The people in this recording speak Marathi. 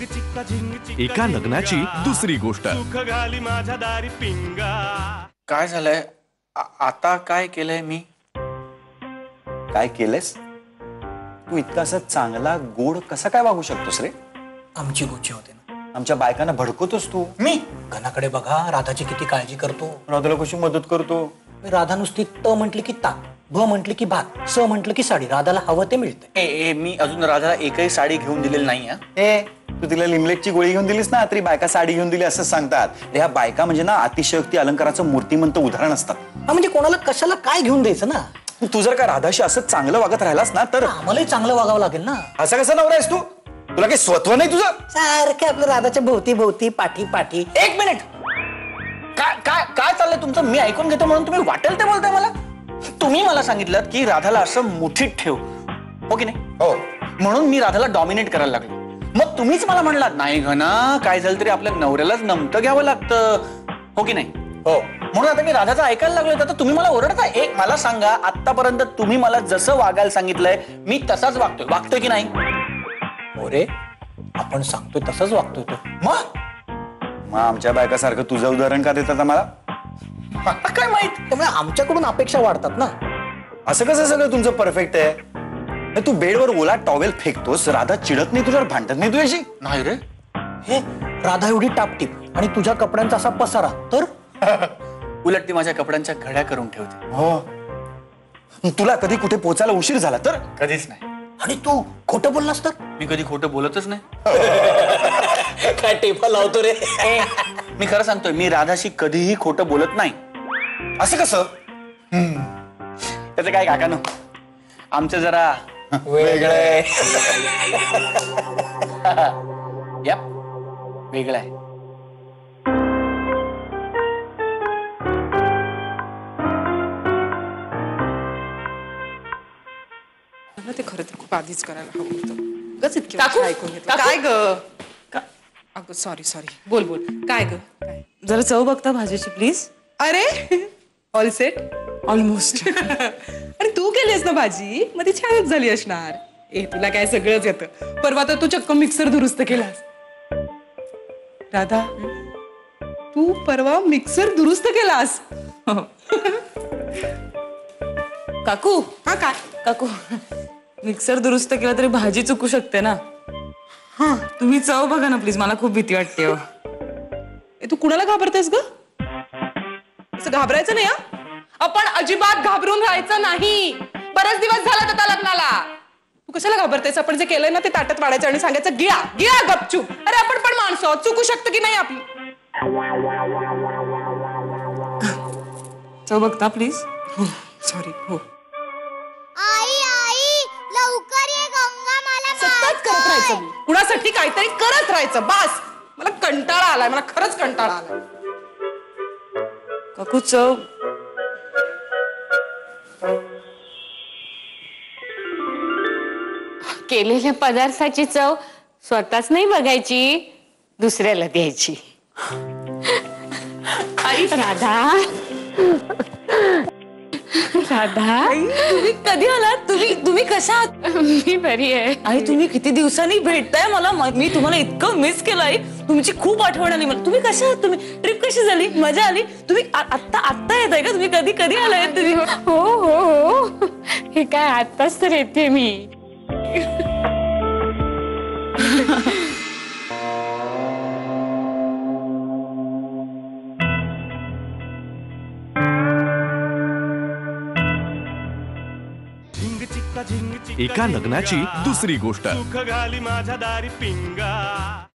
एका लग्नाची दुसरी गोष्ट। काय झालंय आता? काय केलंय मी? काय केलंस तू? इतका असा चांगला गोड कसा काय वागू शकतोस रे? आमची गोची होते ना। आमच्या बायकांना भडकवतोस तू। मी घनाकडे बघा, राधाची किती काळजी करतो। राधाला कशी मदत करतो? राधा नुसती त म्हटली की ताक, भ म्हटली की भात, स म्हटलं की साडी, राधाला हवं ते मिळतं। मी अजून राधाला एकही साडी घेऊन दिलेली नाही आहे। ए तू तिला लिमलेटची गोळी घेऊन दिलीस ना तरी बायका साडी घेऊन दिली असं सांगतात। ह्या बायका म्हणजे ना अतिशयोक्ती अलंकाराचं मूर्तिमंत उदाहरण असतात। हा म्हणजे कोणाला कशाला काय घेऊन द्यायचं ना। तू जर का राधाशी असं चांगलं वागत राहिलास ना तर आम्हालाही चांगलं वागावं लागेल ना। असा कसा नवरा आहेस तू? तुला काही स्वत्व नाही तुझं? सारखं आपलं राधाच्या भोवती भोवती पाठी पाठी। एक मिनिट, काय काय काय चाललंय तुमचं? मी ऐकून घेतो म्हणून तुम्ही वाटेल ते बोलताय मला? तुम्ही मला सांगितलं की राधाला असं मुठीत ठेव, हो की नाही? हो। म्हणून मी राधाला डॉमिनेट करायला लागलो। मग तुम्हीच मला म्हणलात नाही घना, काय झालं तरी आपल्या नवऱ्यालाच नमतं घ्यावं लागतं, हो की नाही? हो। म्हणून आता मी राधाचं ऐकायला लागलोय, तर तुम्ही मला ओरडताय? एक मला सांगा, आतापर्यंत तुम्ही मला जसं वागायला सांगितलंय मी तसाच वागतोय की नाही? हो रे, आपण सांगतोय तसंच वागतोय तो। मग आमच्या बायकासारखं तुझं उदाहरण का देतात आम्हाला? मला काय माहित? त्यामुळे आमच्याकडून अपेक्षा वाढतात ना। असं कसं सगळं तुमचं परफेक्ट आहे? नाही, तू बेडवर ओला टॉवेल फेकतोस, राधा चिडत नाही तुझ्यावर, भांडत नाही तुझ्याशी? नाही रे। हे राधा एवढी टापटीप आणि तुझ्या कपड्यांचा असा पसारा, तर उलट ती माझ्या कपड्यांच्या घड्या करून ठेवते। हो। तुला कधी कुठे पोचायला उशीर झाला तर? कधीच नाही। आणि तू खोटं बोललास तर? मी कधी खोटं बोलतच नाही। काय टेपा लावतो रे? मी खरं सांगतोय, मी राधाशी कधीही खोटं बोलत नाही। असं कसं? त्याचं काय काकानो, आमचं जरा वेगळं आहे। यप, वेगळं आहे। ते खरं तर खूप आधीच करायला हवं होतं। उगाच इतके काकू, वर्ष ऐकून घेतलं। काकू. काय ग? अगं सॉरी, बोल काय ग? काय? जरा चव बघता भाजीची प्लीज। अरे ऑल सेट ऑलमोस्ट। आणि तू केलीस ना भाजी, मग ती छानच झाली असणार। ए तुला काय सगळंच येतं। परवा तर तू चक्क मिक्सर दुरुस्त केलास। राधा, तू परवा मिक्सर दुरुस्त केलास? काकू, हा काय? काकू मिक्सर दुरुस्त केला तरी भाजी चुकू शकते ना। हा तुम्ही चव बघा ना प्लीज, मला खूप भीती वाटते हो। ए, तू कुणाला घाबरतेस ग? असं घाबरायचं नाही हा। आपण अजिबात घाबरून राहायचं नाही। बरेच दिवस झाला त्या लग्नाला। तू कशाला घाबरतेस? आपण जे केलंय ना ते ताटात वाढायचं आणि सांगायचं गिळा गिळा गपचूप। अरे आपण पण माणसं आहोत, चुकू शकतं की नाही आपली? चव बघता प्लीज। सॉरी। हो, आई आई लवकर ये, गंगा मला सतत करत राहायचं मी, कुणासाठी काहीतरी करत राहायचं। बास, मला कंटाळा आलाय, मला खरंच कंटाळा आलाय। काकू चव केलेल्या पदार्थाची चव स्वतःच नाही बघायची, दुसऱ्याला द्यायची। आई राधा, राधा तुम्ही कधी आलात? तुम्ही कशा आहात? मी बरी आहे। आई तुम्ही किती दिवसांनी भेटताय मला, मी तुम्हाला इतकं मिस केलं आई। तुमची खूप आठवण आली मला। तुम्ही कशा आहात? तुम्ही ट्रिप कशी झाली? मजा आली? तुम्ही आत्ता येत आहे का? तुम्ही कधी आलाय तुम्ही? हो हो हो, हे काय आताच तर येते मी। एका लग्नाची दुसरी गोष्ट।